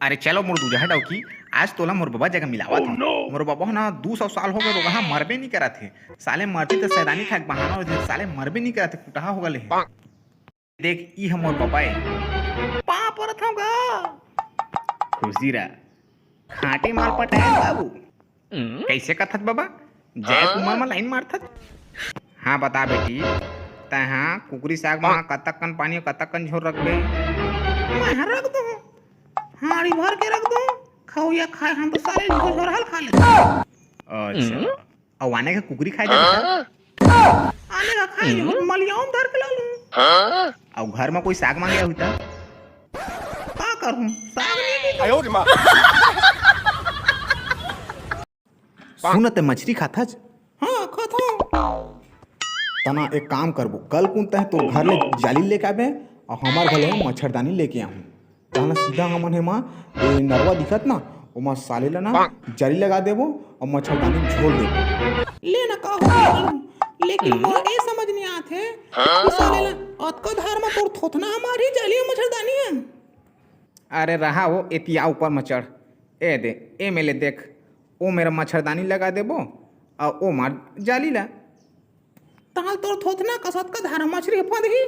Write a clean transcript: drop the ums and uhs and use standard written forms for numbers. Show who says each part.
Speaker 1: अरे चलो मोर दूजा हटाओ की आज तोला मोर बाबा जगह मिलावा था। मोर बाबा ना 200 साल हो गए रोगा मरबे नहीं करा थे। साले मरती तो सैदानी था बहाना और साले मरबे नहीं करा थे कुटाहा हो गए। देख ई हम मोर बाबा है पा पर था खुशी रहा खाटे माल पटाए बाबू कैसे कथत बाबा जय कुमार में लाइन मारथत। हाँ बता बेटी तहाँ कुकरी साग में कतक कन पानी कतक कन झोर रख बे मैं रख दूँ हाड़ी भर के रख दूँ खाओ या खाए हम तो सारे झोर हल खा लेते। अच्छा और आने का कुकरी खाए जाते आने का खाए मलियाओं धर के ला लूँ और घर में कोई साग मांगे होता का करूँ साग नहीं सुनते मछली खाता हाँ खाता तना एक काम करबो कल कुंता है तो घर ले जाली लेके आबे और हमार घर ले मच्छरदानी लेके आऊँ तना सीधा हमन है माँ नरवा दिखत ना वो माँ साले ला ना जाली लगा देबो और मच्छरदानी झोल देबो ले ना का हो लेकिन मोर ए समझ नहीं आथे कि साले ला अतका धार में तोर थोथना हमारी जाली और मच्छरदानी है। अरे रहा वो एतिया ऊपर में चढ़ ए दे ए मेले देख ओ मेरा मच्छरदानी लगा देबो और ओ मार जाली ला ताल तोर थोथना कसत का धारा मछली फंद ही